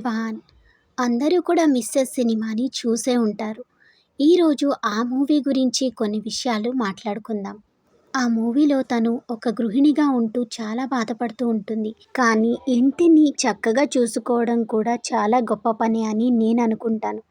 వివాన్! అందరూ కూడా 'మిస్సెస్' సినిమాని చూసే ఉంటారు. ఈరోజు ఆ మూవీ గురించి కొన్ని విషయాలు మాట్లాడుకుందాం. ఆ మూవీలో తను ఒక గృహిణిగా ఉంటూ చాలా బాధపడుతూ ఉంటుంది. కానీ ఇంటిని చక్కగా చూసుకోవడం కూడా చాలా గొప్ప పని అని నేను అనుకుంటాను.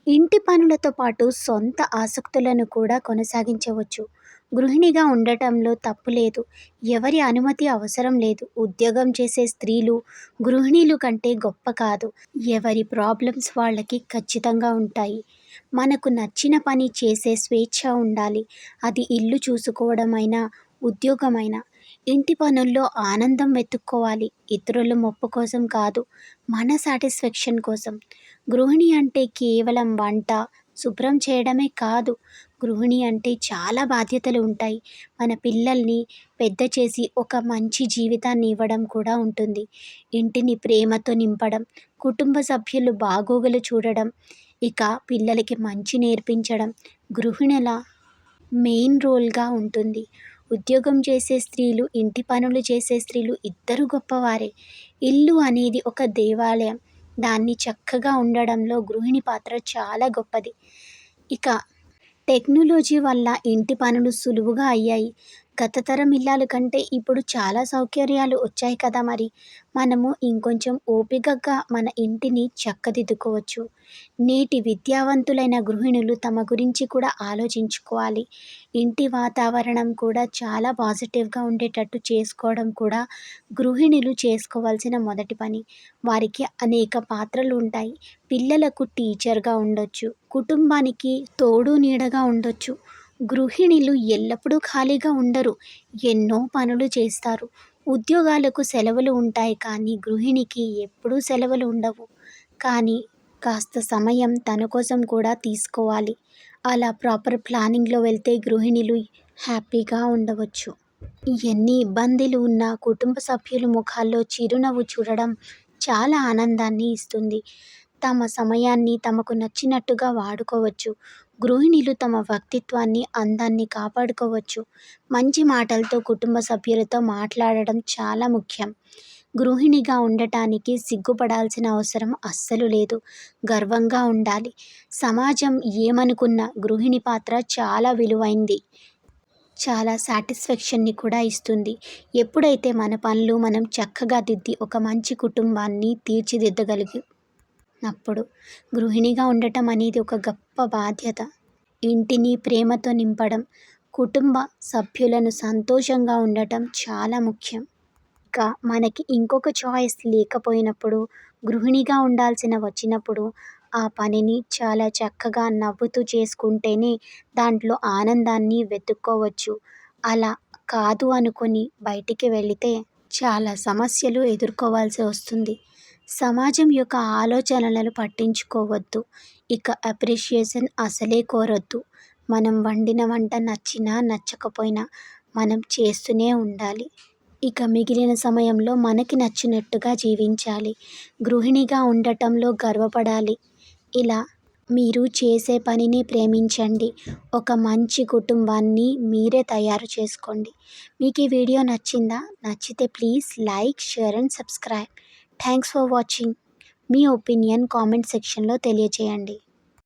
ఇంటి పనులతో పాటు సొంత ఆసక్తులను కూడా కొనసాగించవచ్చు. గృహిణిగా ఉండటంలో తప్పు లేదు. ఎవరి అనుమతి అవసరం లేదు. ఉద్యోగం చేసే స్త్రీలు గృహిణీలు కంటే గొప్ప కాదు. ఎవరి ప్రాబ్లమ్స్ వాళ్ళకి ఖచ్చితంగా ఉంటాయి. మనకు నచ్చిన పని చేసే స్వేచ్ఛ ఉండాలి. అది ఇల్లు చూసుకోవడమైనా, ఉద్యోగమైనా. ఇంటి పనుల్లో ఆనందం వెతుక్కోవాలి. ఇతరుల మెప్పు కోసం కాదు, మన సాటిస్ఫాక్షన్ కోసం. గృహిణి అంటే కేవలం వంట, శుభ్రం చేయడమే కాదు. గృహిణి అంటే చాలా బాధ్యతలు ఉంటాయి. మన పిల్లల్ని పెద్ద చేసి ఒక మంచి జీవితాన్ని ఇవ్వడం కూడా ఉంటుంది. ఇంటిని ప్రేమతో నింపడం, కుటుంబ సభ్యులు బాగోగులు చూడడం, ఇక పిల్లలకి మంచి నేర్పించడం గృహిణుల మెయిన్ రోల్గా ఉంటుంది. ఉద్యోగం చేసే స్త్రీలు, ఇంటి పనులు చేసే స్త్రీలు ఇద్దరు గొప్పవారే. ఇల్లు అనేది ఒక దేవాలయం. దాన్ని చక్కగా ఉండడంలో గృహిణి పాత్ర చాలా గొప్పది. ఇక టెక్నాలజీ వల్ల ఇంటి పనులు సులువుగా అయ్యాయి. గత తరం ఇల్లాల కంటే ఇప్పుడు చాలా సౌకర్యాలు వచ్చాయి కదా మరి. మనము ఇంకొంచెం ఓపికగా మన ఇంటిని చక్కదిద్దుకోవచ్చు. నేటి విద్యావంతులైన గృహిణులు తమ గురించి కూడా ఆలోచించుకోవాలి. ఇంటి వాతావరణం కూడా చాలా పాజిటివ్గా ఉండేటట్టు చేసుకోవడం కూడా గృహిణులు చేసుకోవాల్సిన మొదటి పని. వారికి అనేక పాత్రలు ఉంటాయి. పిల్లలకు టీచర్గా ఉండొచ్చు, కుటుంబానికి తోడు నీడగా ఉండొచ్చు. గృహిణులు ఎల్లప్పుడూ ఖాళీగా ఉండరు. ఎన్నో పనులు చేస్తారు. ఉద్యోగాలకు సెలవులు ఉంటాయి కానీ గృహిణికి ఎప్పుడూ సెలవులు ఉండవు. కానీ కాస్త సమయం తన కోసం కూడా తీసుకోవాలి. అలా ప్రాపర్ ప్లానింగ్లో వెళ్తే గృహిణులు హ్యాపీగా ఉండవచ్చు. ఎన్ని ఇబ్బందులు ఉన్నా కుటుంబ సభ్యుల ముఖాల్లో చిరునవ్వు చూడడం చాలా ఆనందాన్ని ఇస్తుంది. తమ సమయాన్ని తమకు నచ్చినట్టుగా వాడుకోవచ్చు. గృహిణులు తమ వ్యక్తిత్వాన్ని, అందాన్ని కాపాడుకోవచ్చు. మంచి మాటలతో కుటుంబ సభ్యులతో మాట్లాడడం చాలా ముఖ్యం. గృహిణిగా ఉండటానికి సిగ్గుపడాల్సిన అవసరం అస్సలు లేదు. గర్వంగా ఉండాలి. సమాజం ఏమనుకున్నా గృహిణి పాత్ర చాలా విలువైంది. చాలా సాటిస్ఫాక్షన్ని కూడా ఇస్తుంది. ఎప్పుడైతే మన పనులు మనం చక్కగా దిద్ది ఒక మంచి కుటుంబాన్ని తీర్చిదిద్దగలిగినప్పుడు. గృహిణిగా ఉండటం అనేది ఒక గొప్ప బాధ్యత. ఇంటిని ప్రేమతో నింపడం, కుటుంబ సభ్యులను సంతోషంగా ఉండటం చాలా ముఖ్యం. ఇక మనకి ఇంకొక చాయిస్ లేకపోయినప్పుడు, గృహిణిగా ఉండాల్సిన వచ్చినప్పుడు ఆ పనిని చాలా చక్కగా నవ్వుతూ చేసుకుంటేనే దాంట్లో ఆనందాన్ని వెతుక్కోవచ్చు. అలా కాదు అనుకొని బయటికి వెళితే చాలా సమస్యలు ఎదుర్కోవాల్సి వస్తుంది. సమాజం యొక్క ఆలోచనలను పట్టించుకోవద్దు. ఇక అప్రిషియేషన్ అసలే కోరొద్దు. మనం వండిన వంట నచ్చినా నచ్చకపోయినా మనం చేస్తూనే ఉండాలి. ఇక మిగిలిన సమయంలో మనకి నచ్చినట్టుగా జీవించాలి. గృహిణిగా ఉండటంలో గర్వపడాలి. ఇలా మీరు చేసే పనిని ప్రేమించండి. ఒక మంచి కుటుంబాన్ని మీరే తయారు చేసుకోండి. మీకు ఈ వీడియో నచ్చిందా? నచ్చితే please like, share and subscribe. Thanks for watching. Me opinion comment సెక్షన్లో తెలియచేయండి.